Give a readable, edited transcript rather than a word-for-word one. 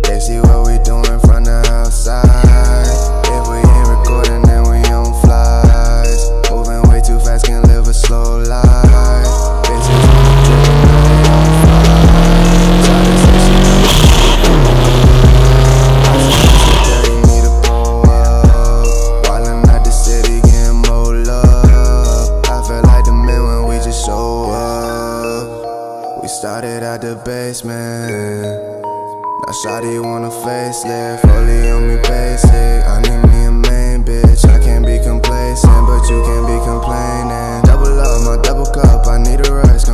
They see what we doing from the outside. If we ain't recording, then we on flies. Moving way too fast, can live a slow life. Bitches dripping, now they on fire. Shawty say she I said you need to pull up. Wildin' out the city, getting more love. I feel like the man when we just show up. We started at the basement. Now shawty want a facelift, fully on me basic. I need me a main bitch, I can't be complacent, but you can't be complaining. Double up my double cup, I need a rush.